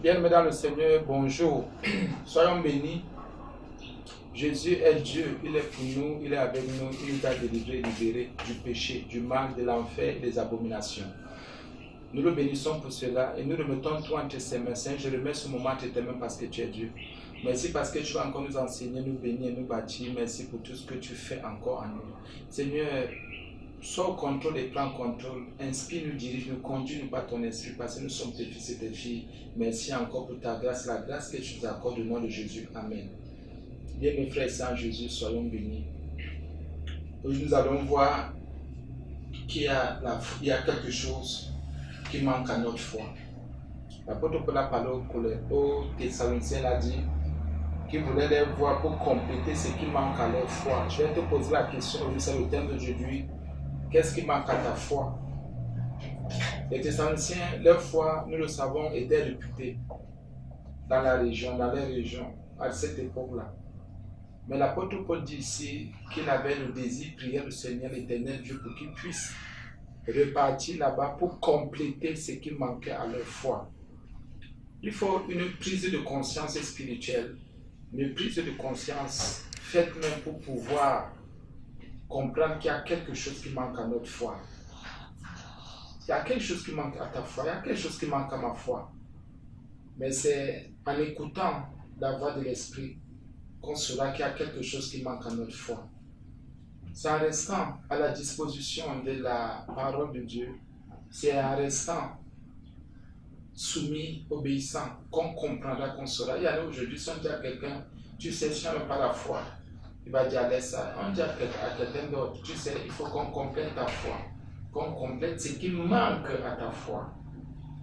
Bien-aimés dans le Seigneur, bonjour. Soyons bénis. Jésus est Dieu, il est pour nous, il est avec nous, il nous a délivrés, libérés du péché, du mal, de l'enfer et des abominations. Nous le bénissons pour cela et nous remettons tout entre ses mains. Seigneur, je remets ce moment entre tes mains parce que tu es Dieu. Merci parce que tu vas encore nous enseigner, nous bénir, nous bâtir. Merci pour tout ce que tu fais encore en nous. Seigneur, sois au contrôle et prends contrôle. Inspire, nous dirige, nous conduis, nous par ton esprit parce que nous sommes tes fils et tes filles. Merci encore pour ta grâce, la grâce que tu nous accordes au nom de Jésus. Amen. Bien, mes frères et sœurs en Jésus, soyons bénis. Aujourd'hui, nous allons voir qu'il y a quelque chose qui manque à notre foi. L'apôtre Paul a parlé aux Thessaloniciens, a dit qu'il voulait les voir pour compléter ce qui manque à leur foi. Je vais te poser la question, c'est le thème d'aujourd'hui. Qu'est-ce qui manque à ta foi? Les Thessaloniciens, leur foi, nous le savons, était réputée dans la région, dans les régions, à cette époque-là. Mais l'apôtre Paul dit ici qu'il avait le désir, prier le Seigneur l'Éternel Dieu pour qu'il puisse repartir là-bas pour compléter ce qui manquait à leur foi. Il faut une prise de conscience spirituelle, une prise de conscience faite même pour pouvoir comprendre qu'il y a quelque chose qui manque à notre foi. Il y a quelque chose qui manque à ta foi, il y a quelque chose qui manque à ma foi. Mais c'est en écoutant la voix de l'Esprit qu'on saura qu'il y a quelque chose qui manque à notre foi. C'est en restant à la disposition de la parole de Dieu, c'est en restant soumis, obéissant, qu'on comprendra, qu'on saura. Il y en a aujourd'hui, si on dit à quelqu'un, tu sais, si on n'a pas la foi, il va dire, laisse ça. On dit à quelqu'un d'autre, tu sais, il faut qu'on complète ta foi, qu'on complète ce qui manque à ta foi,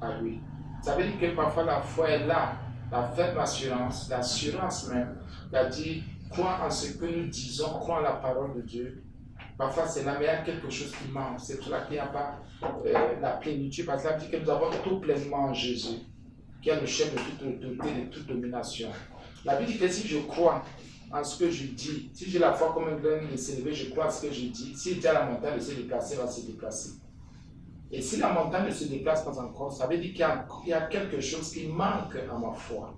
à lui. Ça veut dire que parfois la foi est là, la ferme assurance, l'assurance même, c'est-à-dire croire en ce que nous disons, croire en la parole de Dieu. Parfois c'est là, mais il y a quelque chose qui manque. C'est pour cela qu'il n'y a pas la plénitude, parce que ça veut dire que nous avons tout pleinement en Jésus, qui est le chef de toute autorité, de toute domination. La Bible dit que si je crois en ce que je dis, si j'ai la foi comme un grain de s'élever, je crois en ce que je dis. Si je dis à la montagne de se déplacer, elle va se déplacer. Et si la montagne ne se déplace pas encore, ça veut dire qu'il y a quelque chose qui manque à ma foi.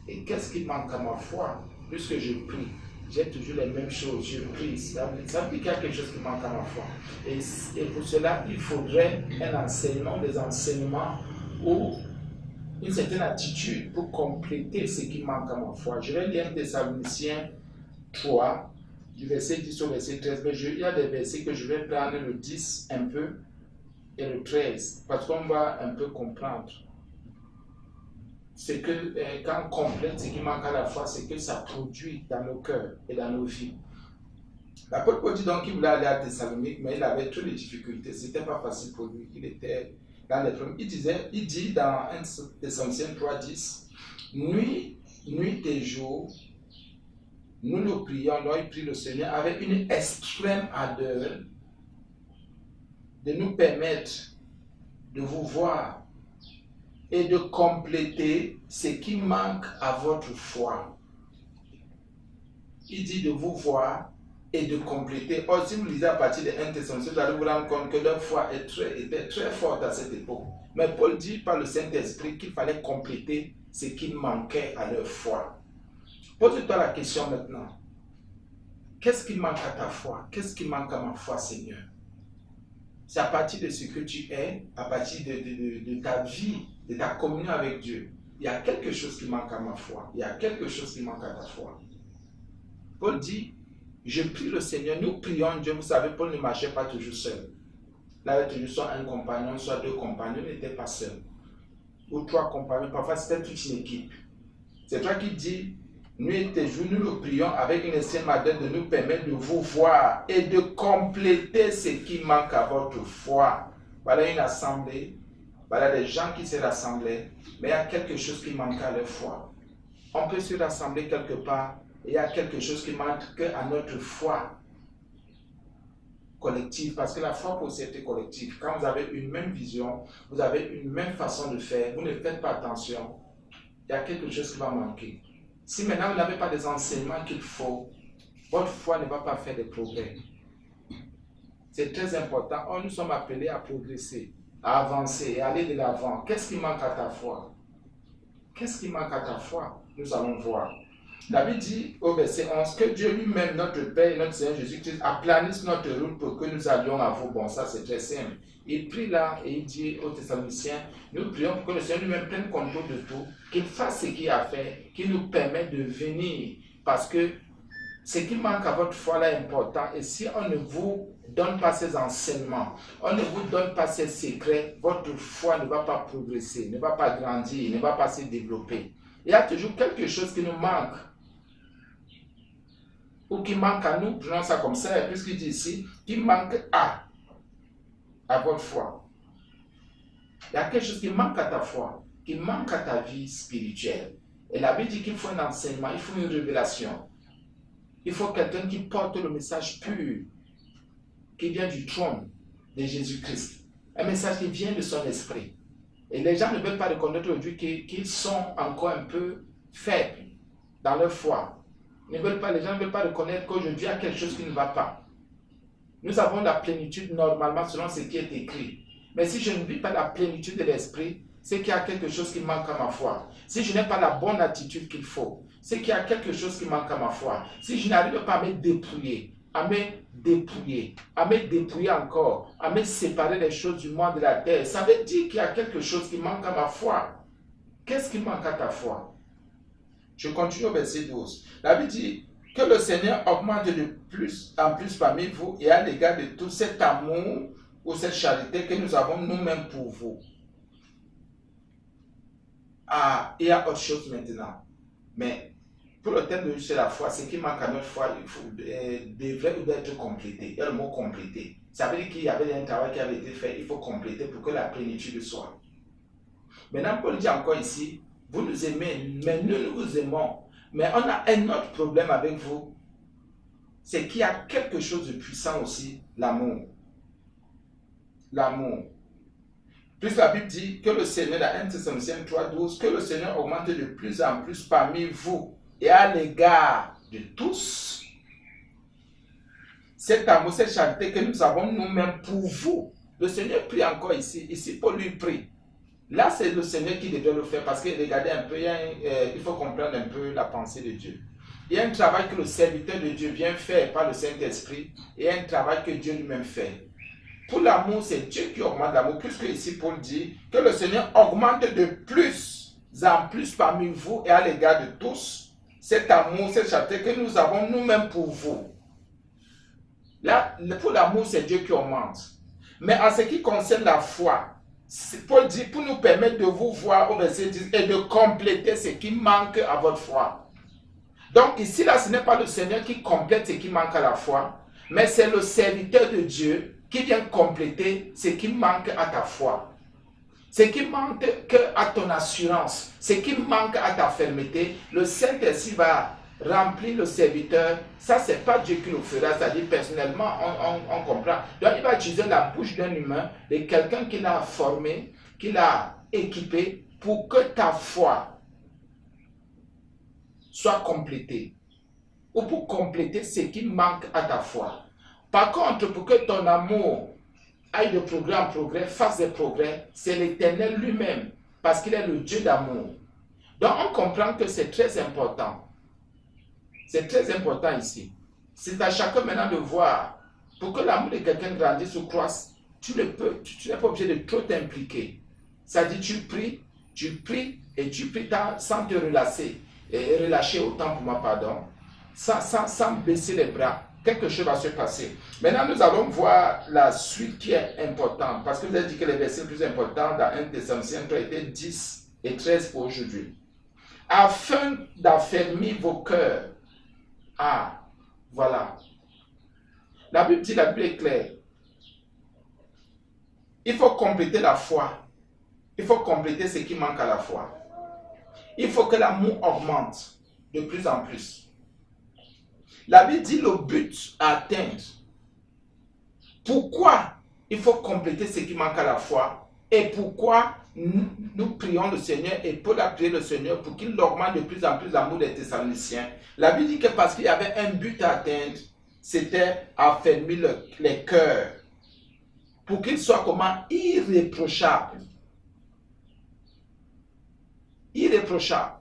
Et qu'est-ce qui manque à ma foi? Puisque je prie, j'ai toujours les mêmes choses, je prie. Ça veut dire qu'il y a quelque chose qui manque à ma foi. Et pour cela, il faudrait un enseignement, des enseignements ou une certaine attitude pour compléter ce qui manque à ma foi. Je vais lire Thessaloniciens 3, du verset 10 au verset 13. Mais il y a des versets que je vais prendre le 10 un peu et le 13, parce qu'on va un peu comprendre. C'est que quand on complète ce qui manque à la foi, c'est que ça produit dans nos cœurs et dans nos vies. L'apôtre Paul dit donc qu'il voulait aller à Thessalonique, mais il avait toutes les difficultés. Ce n'était pas facile pour lui. Il était dans les problèmes. Il dit dans 1 Thessaloniciens 3:10, nuit et jour, nous le prions, donc il prie le Seigneur avec une extrême ardeur de nous permettre de vous voir et de compléter ce qui manque à votre foi. Il dit de vous voir et de compléter. Or, si vous lisez à partir de 1 Thessaloniciens, vous allez vous rendre compte que leur foi était très forte à cette époque. Mais Paul dit par le Saint-Esprit qu'il fallait compléter ce qui manquait à leur foi. Pose-toi la question maintenant. Qu'est-ce qui manque à ta foi? Qu'est-ce qui manque à ma foi, Seigneur? C'est à partir de ce que tu es, à partir de ta vie, de ta communion avec Dieu. Il y a quelque chose qui manque à ma foi. Il y a quelque chose qui manque à ta foi. Paul dit, je prie le Seigneur, nous prions Dieu. Vous savez, Paul ne marchait pas toujours seul. Il avait toujours soit un compagnon, soit deux compagnons, il n'était pas seul. Ou trois compagnons, parfois c'était toute une équipe. C'est toi qui dis, nuit et jour, nous le prions avec une extrême ardeur de nous permettre de vous voir et de compléter ce qui manque à votre foi. Voilà une assemblée, voilà des gens qui se rassemblaient, mais il y a quelque chose qui manque à leur foi. On peut se rassembler quelque part et il y a quelque chose qui manque à notre foi collective, parce que la foi peut être collective. Quand vous avez une même vision, vous avez une même façon de faire, vous ne faites pas attention, il y a quelque chose qui va manquer. Si maintenant vous n'avez pas des enseignements qu'il faut, votre foi ne va pas faire des progrès. C'est très important. Nous sommes appelés à progresser, à avancer, à aller de l'avant. Qu'est-ce qui manque à ta foi? Qu'est-ce qui manque à ta foi? Nous allons voir. David dit au verset 11 que Dieu lui-même, notre Père et notre Seigneur Jésus-Christ, aplanisse notre route pour que nous allions à vous. Bon, ça c'est très simple. Il prie là et il dit aux Thessaloniciens, nous prions pour que le Seigneur lui-même prenne contrôle de tout, qu'il fasse ce qu'il a fait, qu'il nous permette de venir. Parce que ce qui manque à votre foi là est important. Et si on ne vous donne pas ces enseignements, on ne vous donne pas ces secrets, votre foi ne va pas progresser, ne va pas grandir, ne va pas se développer. Il y a toujours quelque chose qui nous manque. Ou qui manque à nous, prenons ça comme ça, puisqu'il dit ici, qui manque à votre foi. Il y a quelque chose qui manque à ta foi, qui manque à ta vie spirituelle. Et la Bible dit qu'il faut un enseignement, il faut une révélation. Il faut quelqu'un qui porte le message pur, qui vient du trône de Jésus-Christ. Un message qui vient de son esprit. Et les gens ne veulent pas reconnaître aujourd'hui qu'ils sont encore un peu faibles dans leur foi. Les gens ne veulent pas reconnaître qu'aujourd'hui il y a quelque chose qui ne va pas. Nous avons la plénitude normalement selon ce qui est écrit. Mais si je ne vis pas la plénitude de l'esprit, c'est qu'il y a quelque chose qui manque à ma foi. Si je n'ai pas la bonne attitude qu'il faut, c'est qu'il y a quelque chose qui manque à ma foi. Si je n'arrive pas à me dépouiller, à me dépouiller encore, à me séparer des choses du monde de la terre, ça veut dire qu'il y a quelque chose qui manque à ma foi. Qu'est-ce qui manque à ta foi? Je continue au verset 12. La Bible dit que le Seigneur augmente de plus en plus parmi vous et à l'égard de tout cet amour ou cette charité que nous avons nous-mêmes pour vous. Il y a autre chose maintenant. Mais pour le thème de juste la foi, ce qui manque à notre foi, devrait être complété. Il y a le mot compléter. Ça veut dire qu'il y avait un travail qui avait été fait, il faut compléter pour que la plénitude soit. Maintenant, Paul dit encore ici, vous nous aimez, mais nous vous aimons. Mais on a un autre problème avec vous. C'est qu'il y a quelque chose de puissant aussi, l'amour. L'amour. Puis la Bible dit que le Seigneur, dans 1 Thessaloniciens 3,12, que le Seigneur augmente de plus en plus parmi vous et à l'égard de tous. Cet amour, cette charité que nous avons nous-mêmes pour vous. Le Seigneur prie encore ici. Ici, Paul lui prie. Là, c'est le Seigneur qui devrait le faire parce que regardez un peu, il faut comprendre un peu la pensée de Dieu. Il y a un travail que le serviteur de Dieu vient faire par le Saint-Esprit et un travail que Dieu lui-même fait. Pour l'amour, c'est Dieu qui augmente l'amour, puisque ici Paul dit que le Seigneur augmente de plus en plus parmi vous et à l'égard de tous cet amour, cette charité que nous avons nous-mêmes pour vous. Là, pour l'amour, c'est Dieu qui augmente. Mais en ce qui concerne la foi, Paul dit pour nous permettre de vous voir au verset 10 et de compléter ce qui manque à votre foi. Donc ici, là, ce n'est pas le Seigneur qui complète ce qui manque à la foi, mais c'est le serviteur de Dieu qui vient compléter ce qui manque à ta foi. Ce qui manque à ton assurance, ce qui manque à ta fermeté, le Saint-Esprit va remplir le serviteur. Ça, ce n'est pas Dieu qui le fera, c'est-à-dire personnellement, on comprend. Donc, il va utiliser la bouche d'un humain, de quelqu'un qui l'a formé, qui l'a équipé, pour que ta foi soit complétée. Ou pour compléter ce qui manque à ta foi. Par contre, pour que ton amour aille de progrès en progrès, fasse des progrès, c'est l'Éternel lui-même, parce qu'il est le Dieu d'amour. Donc, on comprend que c'est très important. C'est très important ici. C'est à chacun maintenant de voir, pour que l'amour de quelqu'un grandisse ou croisse, tu n'es pas obligé de trop t'impliquer. Ça dit, tu pries et tu pries sans te relâcher autant pour moi, pardon, sans baisser les bras. Quelque chose va se passer. Maintenant, nous allons voir la suite qui est importante, parce que vous avez dit que les versets les plus importants dans 1 Thessaloniciens 3 étaient 10 et 13 pour aujourd'hui. Afin d'affermir vos cœurs. Ah, voilà. La Bible dit, la Bible est claire. Il faut compléter la foi. Il faut compléter ce qui manque à la foi. Il faut que l'amour augmente de plus en plus. La Bible dit le but à atteindre. Pourquoi il faut compléter ce qui manque à la foi et pourquoi nous prions le Seigneur et Paul a prié le Seigneur pour qu'il augmente de plus en plus l'amour des Thessaloniciens. La Bible dit que parce qu'il y avait un but à atteindre, c'était affermir les cœurs pour qu'ils soient comment irréprochables. irréprochable.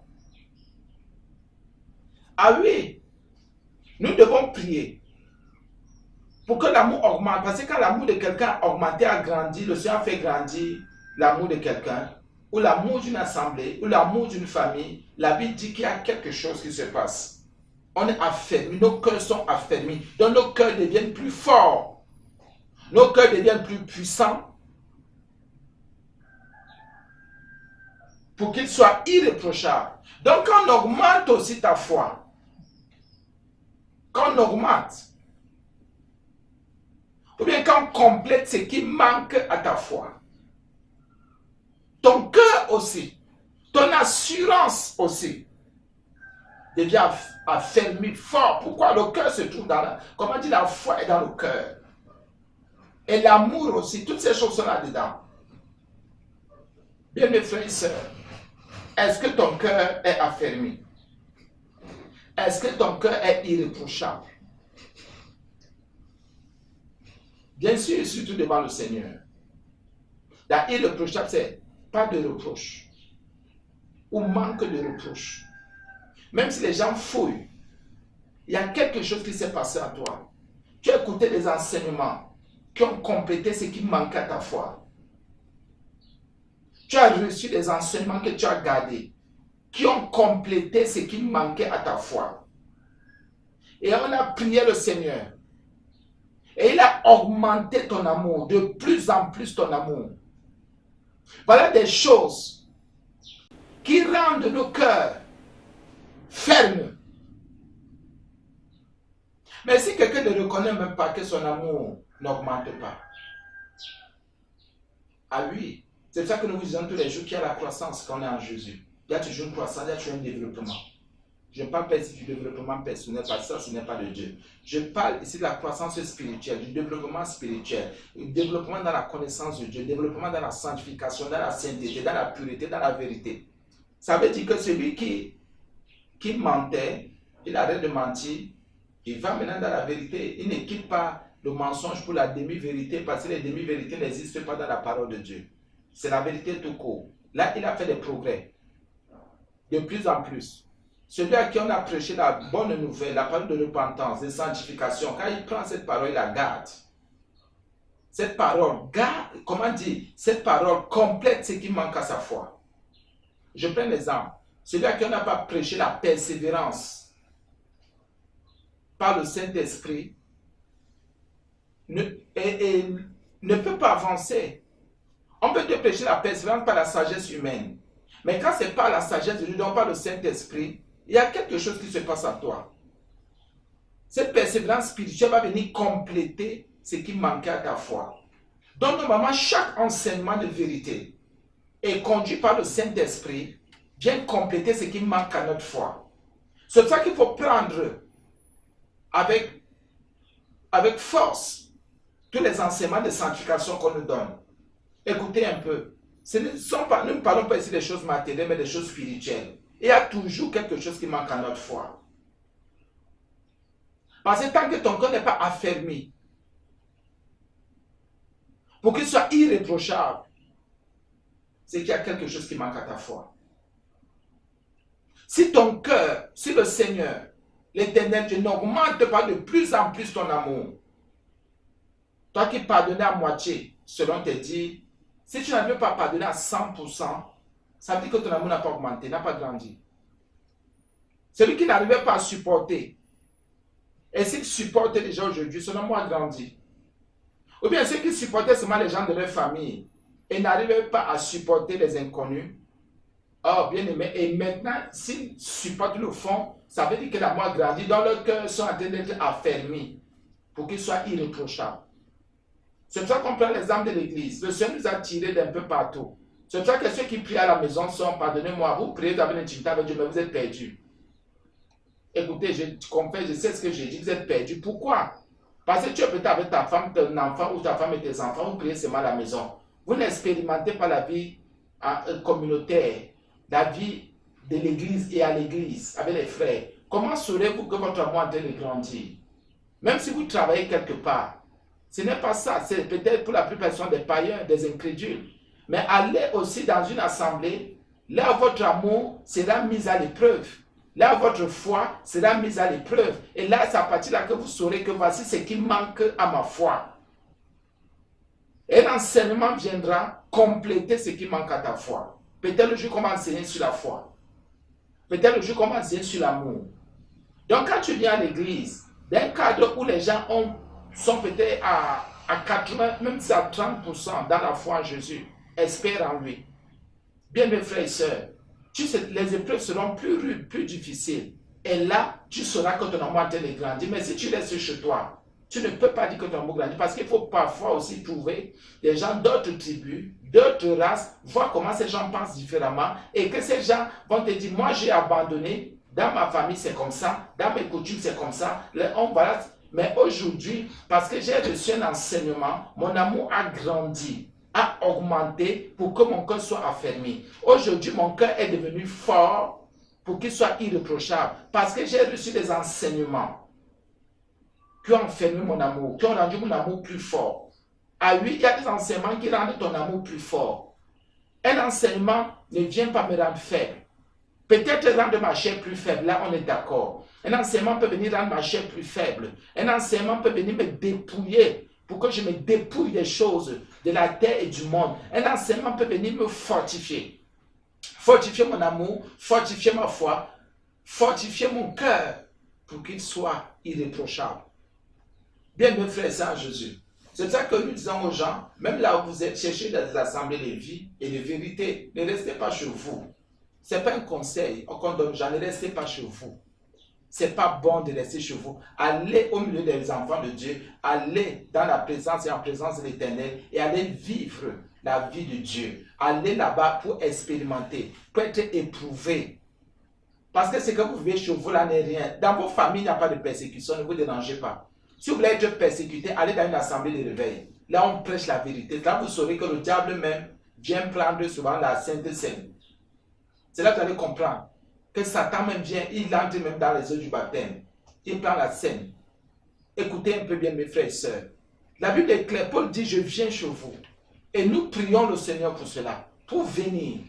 Ah oui, nous devons prier pour que l'amour augmente. Parce que quand l'amour de quelqu'un a augmenté, a grandi, le Seigneur fait grandir l'amour de quelqu'un, ou l'amour d'une assemblée, ou l'amour d'une famille, la Bible dit qu'il y a quelque chose qui se passe. On est affermi, nos cœurs sont affermis, donc nos cœurs deviennent plus forts, nos cœurs deviennent plus puissants, pour qu'ils soient irréprochables. Donc on augmente aussi ta foi, quand on augmente, ou bien quand on complète ce qui manque à ta foi, ton cœur aussi, ton assurance aussi, devient affermi, fort. Pourquoi? Le cœur se trouve dans la... Comme on dit, la foi est dans le cœur. Et l'amour aussi, toutes ces choses sont là-dedans. Bien mes frères et sœurs, est-ce que ton cœur est affermi? Est-ce que ton cœur est irréprochable? Bien sûr, surtout devant le Seigneur. La irréprochable, c'est pas de reproche ou manque de reproche. Même si les gens fouillent, il y a quelque chose qui s'est passé à toi. Tu as écouté des enseignements qui ont complété ce qui manquait à ta foi. Tu as reçu des enseignements que tu as gardés, qui ont complété ce qui manquait à ta foi. Et on a prié le Seigneur. Et il a augmenté ton amour, de plus en plus ton amour. Voilà des choses qui rendent nos cœurs fermes. Mais si quelqu'un ne reconnaît même pas que son amour n'augmente pas, ah oui, c'est pour ça que nous vous disons tous les jours qu'il y a la croissance quand on est en Jésus. Il y a toujours une croissance, il y a toujours un développement. Je ne parle pas ici du développement personnel, parce que ça, ce n'est pas de Dieu. Je parle ici de la croissance spirituelle, du développement spirituel, du développement dans la connaissance de Dieu, du développement dans la sanctification, dans la sainteté, dans la pureté, dans la vérité. Ça veut dire que celui qui mentait, il arrête de mentir, il va maintenant dans la vérité. Il ne quitte pas le mensonge pour la demi-vérité, parce que les demi-vérités n'existent pas dans la parole de Dieu. C'est la vérité tout court. Là, il a fait des progrès, de plus en plus. Celui à qui on a prêché la bonne nouvelle, la parole de repentance, de sanctification, quand il prend cette parole, il la garde. Cette parole, garde, comment dire, cette parole complète ce qui manque à sa foi. Je prends l'exemple. Celui à qui on n'a pas prêché la persévérance par le Saint-Esprit ne peut pas avancer. On peut te prêcher la persévérance par la sagesse humaine. Mais quand c'est par la sagesse de Dieu, donc par le Saint-Esprit, il y a quelque chose qui se passe à toi. Cette persévérance spirituelle va venir compléter ce qui manquait à ta foi. Donc, normalement, chaque enseignement de vérité est conduit par le Saint-Esprit, vient compléter ce qui manque à notre foi. C'est pour ça qu'il faut prendre avec force tous les enseignements de sanctification qu'on nous donne. Écoutez un peu. Nous ne parlons pas ici des choses matérielles, mais des choses spirituelles. Il y a toujours quelque chose qui manque à notre foi. Parce que tant que ton cœur n'est pas affermi, pour qu'il soit irréprochable, c'est qu'il y a quelque chose qui manque à ta foi. Si ton cœur, si le Seigneur, l'Éternel Dieu n'augmente pas de plus en plus ton amour, toi qui pardonnais à moitié, selon tes dires, si tu n'arrives pas à pardonner à 100%, ça veut dire que ton amour n'a pas augmenté, n'a pas grandi. Celui qui n'arrivait pas à supporter, et s'il supporte déjà aujourd'hui, son amour a grandi. Ou bien ceux qui supportaient seulement les gens de leur famille et n'arrivaient pas à supporter les inconnus, oh bien aimé, et maintenant, s'ils supportent le fond, ça veut dire que l'amour a grandi, dans leur cœur sont en train d'être affermis pour qu'ils soient irréprochables. C'est pour ça qu'on prend l'exemple de l'église. Le Seigneur nous a tirés d'un peu partout. C'est pour ça que ceux qui prient à la maison sont, pardonnez-moi, vous priez, vous avez une intimité avec Dieu, mais vous êtes perdus. Écoutez, je comprends, je sais ce que j'ai dit, vous êtes perdus. Pourquoi? Parce que tu es peut-être avec ta femme, ton enfant ou ta femme et tes enfants, vous priez seulement à la maison. Vous n'expérimentez pas la vie communautaire, la vie de l'église et à l'église, avec les frères. Comment saurez-vous que votre amour est en train de grandir? Même si vous travaillez quelque part, ce n'est pas ça. C'est peut-être pour la plupart des païens, des incrédules. Mais allez aussi dans une assemblée là votre amour sera mis à l'épreuve. Là, votre foi sera mise à l'épreuve. Et là, c'est à partir de là que vous saurez que voici ce qui manque à ma foi. Et l'enseignement viendra compléter ce qui manque à ta foi. Peut-être le jour qu'on va enseigner sur la foi. Peut-être le jour qu'on va enseigner sur l'amour. Donc, quand tu viens à l'église, d'un cadre où les gens sont peut-être à 80, même si à 30% dans la foi en Jésus, espèrent en lui. Bien, mes frères et sœurs, les épreuves seront plus rudes, plus difficiles. Et là, tu sauras que ton amour est en train de grandir. Mais si tu restes chez toi, tu ne peux pas dire que ton amour grandit. Parce qu'il faut parfois aussi trouver des gens d'autres tribus, d'autres races, voir comment ces gens pensent différemment. Et que ces gens vont te dire, moi j'ai abandonné, dans ma famille c'est comme ça, dans mes coutumes c'est comme ça. Voilà. Mais aujourd'hui, parce que j'ai reçu un enseignement, mon amour a grandi, a augmenté pour que mon cœur soit affermi. Aujourd'hui, mon cœur est devenu fort pour qu'il soit irréprochable. Parce que j'ai reçu des enseignements qui ont enfermé mon amour, qui ont rendu mon amour plus fort. Ah oui, il y a des enseignements qui rendent ton amour plus fort. Un enseignement ne vient pas me rendre faible. Peut-être rendre ma chair plus faible, là on est d'accord. Un enseignement peut venir rendre ma chair plus faible. Un enseignement peut venir me dépouiller pour que je me dépouille des choses de la terre et du monde. Un enseignement peut venir me fortifier. Fortifier mon amour, fortifier ma foi, fortifier mon cœur pour qu'il soit irréprochable. Bien, mes frères et sœurs en Jésus. C'est ça que nous disons aux gens, même là où vous êtes, cherchez dans des assemblées de vie et de vérité, ne restez pas chez vous. Ce n'est pas un conseil qu'on donne aux gens, ne restez pas chez vous. Ce n'est pas bon de rester chez vous. Allez au milieu des enfants de Dieu, allez dans la présence et en présence de l'Éternel et allez vivre la vie de Dieu. Allez là-bas pour expérimenter, pour être éprouvé. Parce que ce que vous vivez chez vous là n'est rien. Dans vos familles, il n'y a pas de persécution, ne vous dérangez pas. Si vous voulez être persécuté, allez dans une assemblée de réveil. Là, on prêche la vérité. Là, vous saurez que le diable même vient prendre souvent la Sainte Seine. C'est là que vous allez comprendre que Satan même vient, il entre même dans les eaux du baptême. Il prend la scène. Écoutez un peu bien mes frères et sœurs. La Bible est claire. Paul dit, je viens chez vous. Et nous prions le Seigneur pour cela. Pour venir.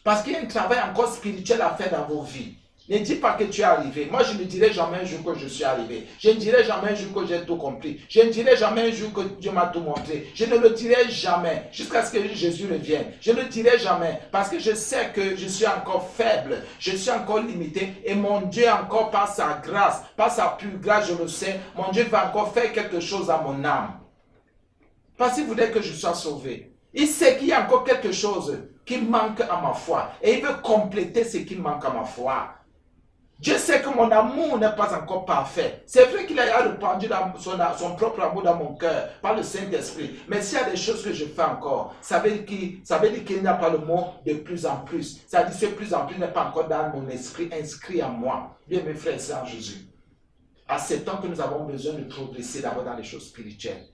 Parce qu'il y a un travail encore spirituel à faire dans vos vies. Ne dis pas que tu es arrivé. Moi, je ne dirai jamais un jour que je suis arrivé. Je ne dirai jamais un jour que j'ai tout compris. Je ne dirai jamais un jour que Dieu m'a tout montré. Je ne le dirai jamais jusqu'à ce que Jésus revienne. Je ne le dirai jamais parce que je sais que je suis encore faible. Je suis encore limité. Et mon Dieu, encore par sa grâce, par sa pure grâce, je le sais, mon Dieu va encore faire quelque chose à mon âme. Parce qu'il voudrait que je sois sauvé. Il sait qu'il y a encore quelque chose qui manque à ma foi. Et il veut compléter ce qui manque à ma foi. Dieu sait que mon amour n'est pas encore parfait. C'est vrai qu'il a répandu son propre amour dans mon cœur par le Saint-Esprit. Mais s'il y a des choses que je fais encore, ça veut dire qu'il n'y a pas le mot de plus en plus. Ça veut dire que ce plus en plus n'est pas encore dans mon esprit inscrit en moi. Bien mes frères et sœurs en Jésus. À ce temps que nous avons besoin de progresser d'abord dans les choses spirituelles.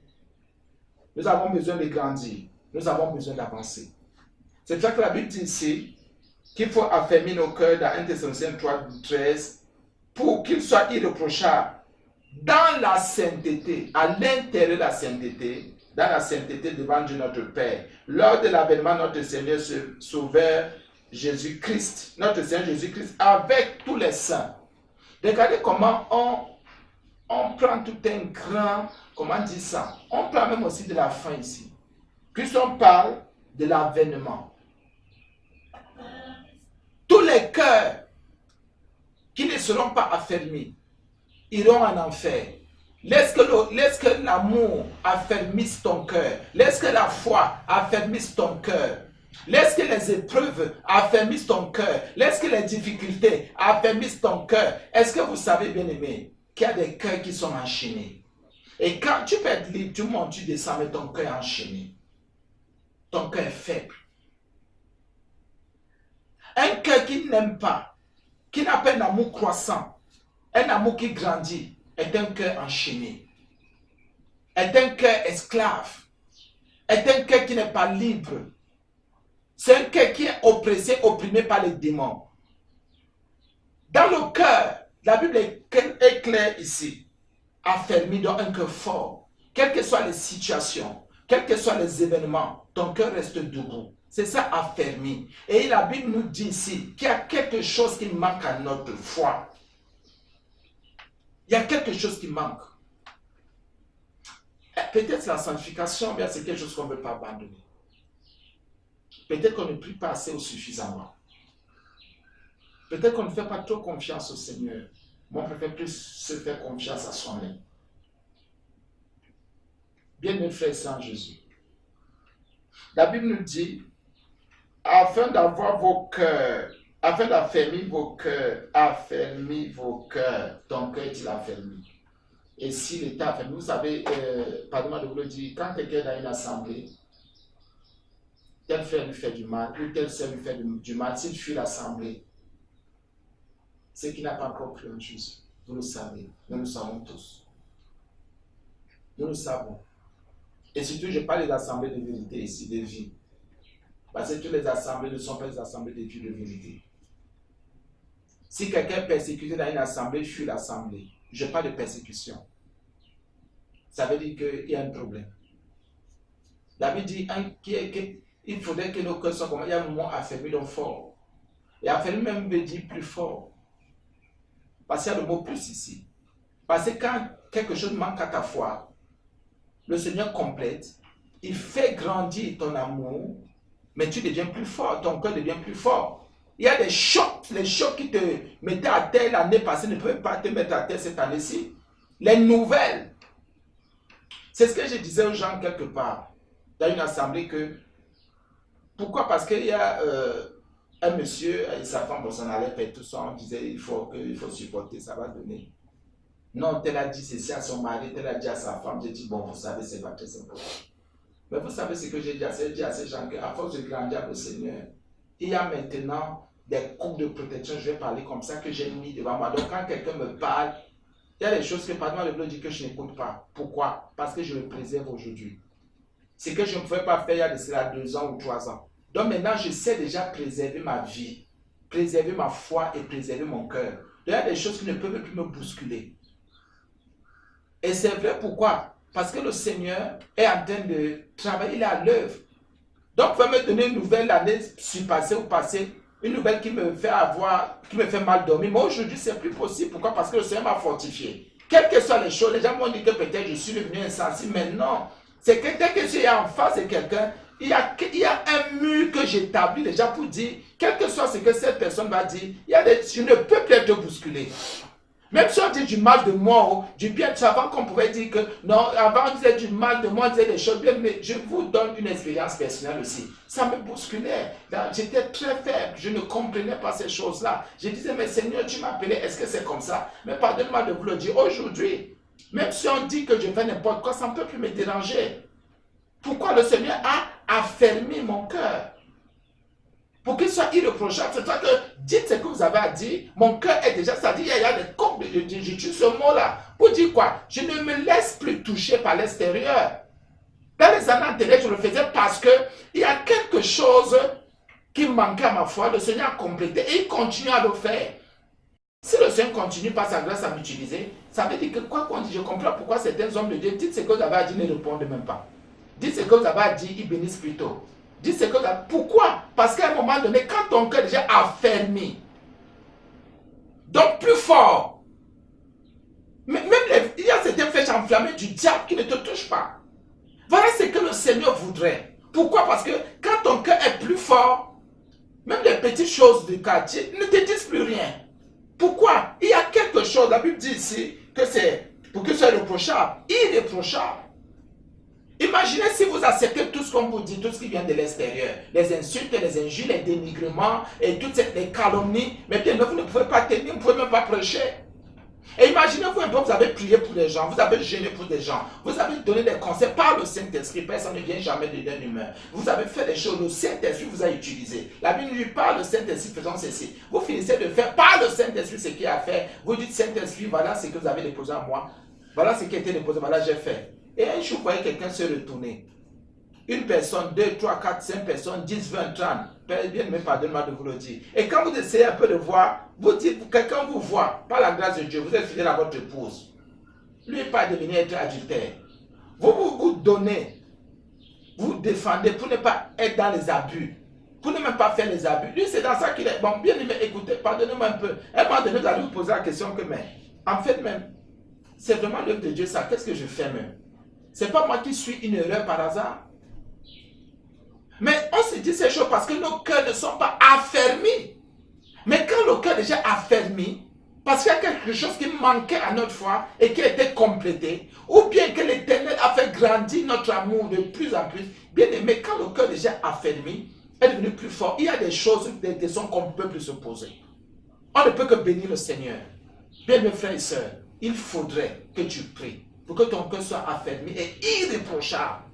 Nous avons besoin de grandir. Nous avons besoin d'avancer. C'est pour ça que la Bible dit ici qu'il faut affermir nos cœurs dans 1 Thessaloniciens 3:13 pour qu'ils soient irréprochables dans la sainteté, à l'intérieur de la sainteté, dans la sainteté devant Dieu notre Père, lors de l'avènement de notre Seigneur Sauveur Jésus-Christ, notre Seigneur Jésus-Christ, avec tous les saints. Regardez comment on prend tout un grand, comment dire ça, on prend même aussi de la fin ici. Puisqu'on parle de l'avènement. Tous les cœurs qui ne seront pas affermis iront en enfer. Laisse que l'amour affermisse ton cœur. Laisse que la foi affermisse ton cœur. Laisse que les épreuves affermissent ton cœur. Laisse que les difficultés affermissent ton cœur. Est-ce que vous savez, bien aimé, qu'il y a des cœurs qui sont enchaînés? Et quand tu peux être libre, tu montes, tu descends, mais ton cœur est enchaîné. Ton cœur est faible. Un cœur qui n'aime pas, qui n'a pas un amour croissant, un amour qui grandit, est un cœur enchaîné, est un cœur esclave, est un cœur qui n'est pas libre. C'est un cœur qui est oppressé, opprimé par les démons. Dans le cœur, la Bible est claire ici, affermi dans un cœur fort. Quelles que soient les situations, quels que soient les événements, ton cœur reste debout. C'est ça, affermi. Et la Bible nous dit ici qu'il y a quelque chose qui manque à notre foi. Il y a quelque chose qui manque. Peut-être la sanctification, bien c'est quelque chose qu'on ne veut pas abandonner. Peut-être qu'on ne prie pas assez ou suffisamment. Peut-être qu'on ne fait pas trop confiance au Seigneur. Moi, on préfère plus se faire confiance à soi-même. Bien-aimés frères sans Jésus. La Bible nous dit, afin d'avoir vos cœurs, afin d'affermir vos cœurs, ton cœur est-il affermi? Et si l'État affermi, vous savez, pardon de vous le dire, quand quelqu'un est dans une assemblée, tel frère lui fait du mal, ou tel sœur lui fait du mal, s'il fuit l'assemblée, c'est qu'il n'a pas encore cru en Jésus. Vous le savez, nous le savons tous. Nous le savons. Et surtout, je parle des assemblées de vérité ici, de vie. Parce que toutes les assemblées ne sont pas des assemblées de vie de vérité. Si quelqu'un est persécuté dans une assemblée, fuit l'assemblée. Je parle de persécution. Ça veut dire qu'il y a un problème. David dit qu'il faudrait que nos cœurs soient comme il y a un moment affermi donc fort. Et affermi même veut dire plus fort. Parce qu'il y a le mot plus ici. Parce que quand quelque chose manque à ta foi, le Seigneur complète, il fait grandir ton amour, mais tu deviens plus fort, ton cœur devient plus fort. Il y a des chocs, les chocs qui te mettaient à terre l'année passée ne peuvent pas te mettre à terre cette année-ci. Les nouvelles. C'est ce que je disais aux gens quelque part, dans une assemblée que, pourquoi? Parce qu'il y a un monsieur et sa femme, on allait faire tout ça, on disait il faut supporter, ça va donner. Non, tel a dit ceci à son mari, tel a dit à sa femme, j'ai dit bon, vous savez, c'est pas très important. Mais vous savez ce que j'ai dit à ces gens, qu'à force de grandir avec le Seigneur, il y a maintenant des coupes de protection, je vais parler comme ça, que j'ai mis devant moi. Donc quand quelqu'un me parle, il y a des choses que, pardon, le Bible dit que je n'écoute pas. Pourquoi? Parce que je me préserve aujourd'hui. C'est que je ne pouvais pas faire il y a de cela 2 ans ou 3 ans. Donc maintenant, je sais déjà préserver ma vie, préserver ma foi et préserver mon cœur. Il y a des choses qui ne peuvent plus me bousculer. Et c'est vrai pourquoi? Parce que le Seigneur est en train de travailler, il est à l'œuvre. Donc, vous pouvez me donner une nouvelle l'année passée ou passée, une nouvelle qui me fait mal dormir. Mais aujourd'hui, c'est plus possible. Pourquoi? Parce que le Seigneur m'a fortifié. Quelles que soient les choses, les gens m'ont dit que peut-être je suis devenu insensible, mais non. C'est que dès que je suis en face de quelqu'un, il y a un mur que j'établis déjà pour dire, quel que soit ce que cette personne va dire, je ne peux plus te bousculer. Même si on dit du mal de moi, du bien, avant qu'on pouvait dire que non, avant on disait du mal de moi, on disait des choses bien, mais je vous donne une expérience personnelle aussi. Ça me bousculait. J'étais très faible, je ne comprenais pas ces choses-là. Je disais, mais Seigneur, tu m'appelais, est-ce que c'est comme ça? Mais pardonne-moi de vous le dire aujourd'hui. Même si on dit que je fais n'importe quoi, ça ne peut plus me déranger. Pourquoi le Seigneur a affermi mon cœur? Pour qu'il soit irréprochable, c'est toi que dites ce que vous avez à dire. Mon cœur est déjà, ça dit, il y a des comptes, j'utilise ce mot-là. Pour dire quoi? Je ne me laisse plus toucher par l'extérieur. Dans les années antérieures, je le faisais parce qu'il y a quelque chose qui manquait à ma foi. Le Seigneur a complété et il continue à le faire. Si le Seigneur continue par sa grâce à m'utiliser, ça veut dire que quoi qu'on dit, je comprends pourquoi certains hommes de Dieu, dites ce que vous avez à dire, ne répondent même pas. Dites ce que vous avez à dire, ils bénissent plutôt. Dites ce que vous avez... Pourquoi? Parce qu'à un moment donné, quand ton cœur est déjà affermi, donc plus fort, même il y a certaines flèches enflammées du diable qui ne te touchent pas. Voilà ce que le Seigneur voudrait. Pourquoi? Parce que quand ton cœur est plus fort, même les petites choses du quartier ne te disent plus rien. Pourquoi? Il y a quelque chose, la Bible dit ici, que c'est pour que ce soit irréprochable. Irréprochable. Imaginez si vous acceptez tout ce qu'on vous dit, tout ce qui vient de l'extérieur, les insultes, les injures, les dénigrements et toutes les calomnies, mais bien vous ne pouvez pas tenir, vous ne pouvez même pas prêcher. Et imaginez-vous un peu, vous avez prié pour des gens, vous avez gêné pour des gens, vous avez donné des conseils par le Saint-Esprit, personne ne vient jamais de d'un humain. Vous avez fait des choses, le Saint-Esprit vous a utilisé. La Bible dit par le Saint-Esprit faisant ceci. Vous finissez de faire par le Saint-Esprit ce qu'il a fait. Vous dites Saint-Esprit, voilà ce que vous avez déposé en moi. Voilà ce qui a été déposé, voilà j'ai fait. Et un jour, vous voyez quelqu'un se retourner. Une personne, 2, 3, 4, 5 personnes, 10, 20, 30. Bien, mais pardonne-moi de vous le dire. Et quand vous essayez un peu de voir, vous dites, quelqu'un vous voit, par la grâce de Dieu, vous êtes fidèle à votre épouse. Lui, pas devenir être adultère. Vous donnez, vous défendez pour ne pas être dans les abus. pour ne même pas faire les abus. Lui, c'est dans ça qu'il est. Bon, bien aimé, écoutez, pardonnez-moi un peu. À un moment donné, vous allez vous poser la question que, mais, en fait, même, c'est vraiment l'œuvre de Dieu, ça. Qu'est-ce que je fais même? C'est pas moi qui suis une erreur par hasard. Mais on se dit ces choses parce que nos cœurs ne sont pas affermis. Mais quand le cœur est déjà affermi, parce qu'il y a quelque chose qui manquait à notre foi et qui a été complété, ou bien que l'Éternel a fait grandir notre amour de plus en plus, bien aimé, quand le cœur est déjà affermi, est devenu plus fort, il y a des choses, des questions qu'on ne peut plus se poser. On ne peut que bénir le Seigneur. Bien mes frères et sœurs, il faudrait que tu pries pour que ton cœur soit affermi et irréprochable.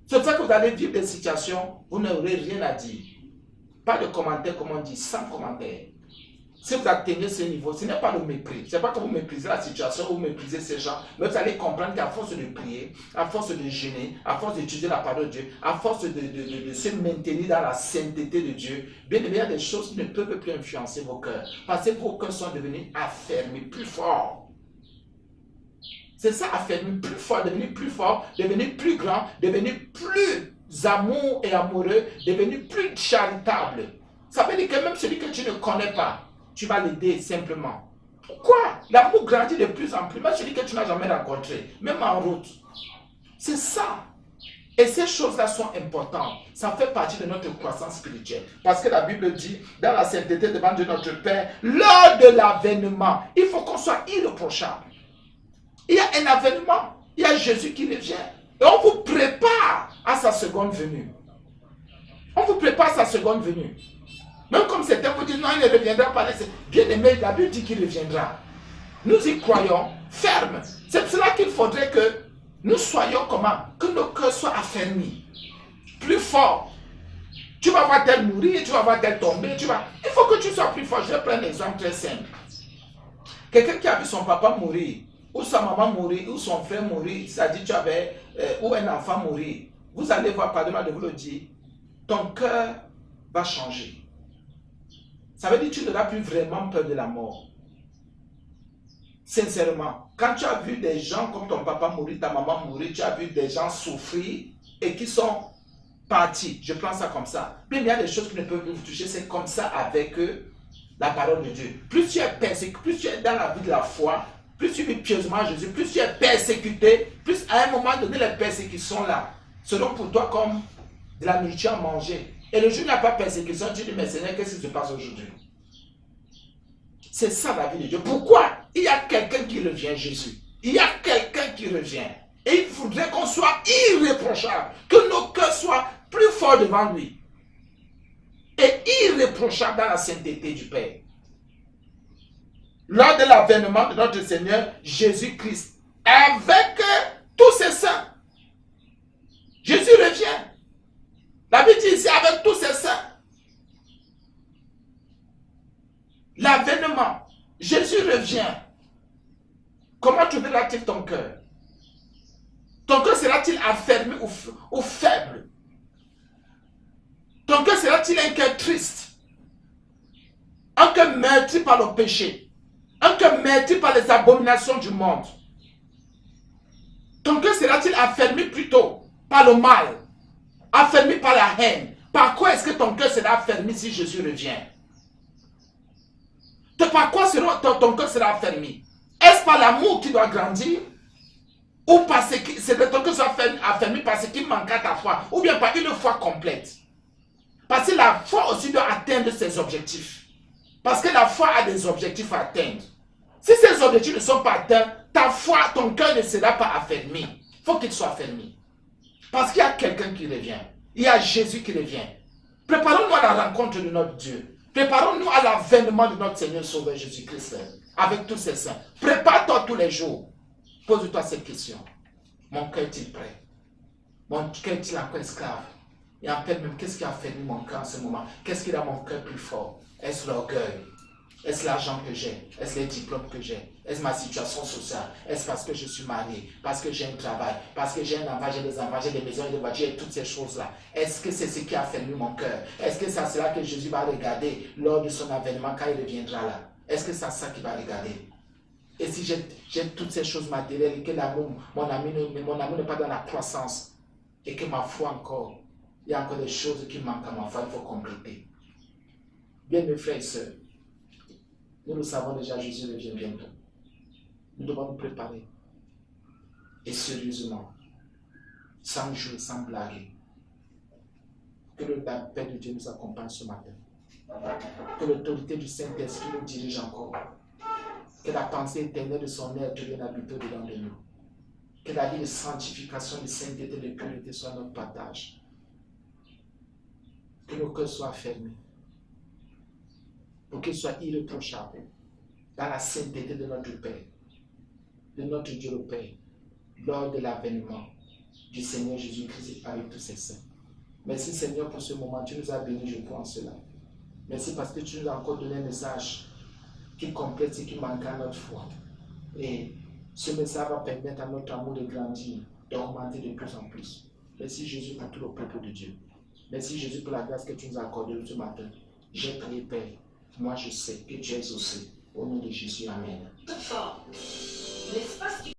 C'est pour ça que vous allez vivre des situations où vous n'aurez rien à dire. Pas de commentaires, comme on dit, sans commentaires. Si vous atteignez ce niveau, ce n'est pas le mépris. Ce n'est pas que vous méprisez la situation ou vous méprisez ces gens, mais vous allez comprendre qu'à force de prier, à force de jeûner, à force d'étudier la parole de Dieu, à force de se maintenir dans la sainteté de Dieu, bien évidemment, il y a des choses qui ne peuvent plus influencer vos cœurs. Parce que vos cœurs sont devenus affermis, plus forts. C'est ça, affermi, plus fort, devenu plus grand, devenu plus amour et amoureux, devenu plus charitable. Ça veut dire que même celui que tu ne connais pas, tu vas l'aider simplement. Pourquoi? L'amour grandit de plus en plus, même celui que tu n'as jamais rencontré, même en route. C'est ça. Et ces choses-là sont importantes. Ça fait partie de notre croissance spirituelle. Parce que la Bible dit, dans la sainteté devant Dieu notre Père, lors de l'avènement, il faut qu'on soit irréprochable. Il y a un avènement. Il y a Jésus qui revient. Et on vous prépare à sa seconde venue. On vous prépare à sa seconde venue. Même comme certains vous disent, non, il ne reviendra pas. Bien aimé, la Bible dit qu'il reviendra. Nous y croyons ferme. C'est pour cela qu'il faudrait que nous soyons comment? Que nos cœurs soient affermis. Plus forts. Tu vas voir tel mourir, tu vas voir tel tomber. Il faut que tu sois plus fort. Je vais prendre un exemple très simple. Quelqu'un qui a vu son papa mourir, ou sa maman mourir, ou son frère mourir, ça dit tu avais, ou un enfant mourir. Vous allez voir, pardon de vous le dire, ton cœur va changer. Ça veut dire que tu n'auras plus vraiment peur de la mort. Sincèrement, quand tu as vu des gens comme ton papa mourir, ta maman mourir, tu as vu des gens souffrir et qui sont partis. Je prends ça comme ça. Mais il y a des choses qui ne peuvent plus vous toucher. C'est comme ça avec la parole de Dieu. Plus tu es persécuté, plus tu es dans la vie de la foi, plus tu vis pieusement Jésus, plus tu es persécuté, plus à un moment donné, les persécutions là seront pour toi comme de la nourriture à manger. Et le jour où il n'y a pas de persécution, tu dis, mais Seigneur, qu'est-ce qui se passe aujourd'hui? C'est ça la vie de Dieu. Pourquoi? Il y a quelqu'un qui revient, Jésus. Il y a quelqu'un qui revient. Et il faudrait qu'on soit irréprochable, que nos cœurs soient plus forts devant lui. Et irréprochable dans la sainteté du Père. Lors de l'avènement de notre Seigneur Jésus-Christ, avec tous ses saints, Jésus revient. La Bible dit ici avec tous ses saints. L'avènement, Jésus revient. Comment trouveras-t-il ton cœur? Ton cœur sera-t-il affermi ou faible? Ton cœur sera-t-il un cœur triste? Un cœur meurtri par le péché? Un cœur meurtri par les abominations du monde? Ton cœur sera-t-il affermi plutôt par le mal? Affermi par la haine? Par quoi est-ce que ton cœur sera affermi si Jésus revient? Par quoi ton cœur sera affermi? Est-ce par l'amour qui doit grandir? Ou parce que c'est ton cœur sera affermi parce qu'il manque à ta foi? Ou bien par une foi complète? Parce que la foi aussi doit atteindre ses objectifs. Parce que la foi a des objectifs à atteindre. Si ces objectifs ne sont pas atteints, ta foi, ton cœur ne sera pas affermi. Il faut qu'il soit affermi. Parce qu'il y a quelqu'un qui revient. Il y a Jésus qui revient. Préparons-nous à la rencontre de notre Dieu. Préparons-nous à l'avènement de notre Seigneur Sauveur Jésus-Christ avec tous ses saints. Prépare-toi tous les jours. Pose-toi cette question. Mon cœur est-il prêt? Mon cœur est-il encore esclave? Et en fait même, qu'est-ce qui a affermi mon cœur en ce moment? Qu'est-ce qui rend mon cœur plus fort? Est-ce l'orgueil? Est-ce l'argent que j'ai? Est-ce les diplômes que j'ai? Est-ce ma situation sociale? Est-ce parce que je suis marié? Parce que j'ai un travail? Parce que j'ai un enfant, j'ai des enfants, j'ai des maisons et des voitures et toutes ces choses-là? Est-ce que c'est ce qui a fermé mon cœur? Est-ce que c'est cela que Jésus va regarder lors de son avènement quand il reviendra là? Est-ce que c'est ça qu'il va regarder? Et si j'ai toutes ces choses matérielles et que l'amour, mon amour n'est pas dans la croissance et que ma foi encore Il y a encore des choses qui manquent à ma foi, il faut compléter. Bien, mes frères et sœurs, nous le savons déjà, Jésus revient bientôt. Nous devons nous préparer. Et sérieusement, sans jouer, sans blaguer. Que la paix de Dieu nous accompagne ce matin. Que l'autorité du Saint-Esprit nous dirige encore. Que la pensée éternelle de son être vienne habiter dedans de nous. Que la vie de sanctification, de sainteté, de pureté soit notre partage. Que nos cœurs soient fermés. Pour qu'ils soient irréprochables dans la sainteté de notre Père, de notre Dieu le Père, lors de l'avènement du Seigneur Jésus-Christ avec tous ses saints. Merci Seigneur pour ce moment, tu nous as bénis, je crois en cela. Merci parce que tu nous as encore donné un message qui complète ce qui manque à notre foi. Et ce message va permettre à notre amour de grandir, d'augmenter de plus en plus. Merci Jésus pour tout le peuple de Dieu. Merci Jésus pour la grâce que tu nous as accordée ce matin. J'ai prié Père, moi je sais que tu es exaucé. Au nom de Jésus, Amen.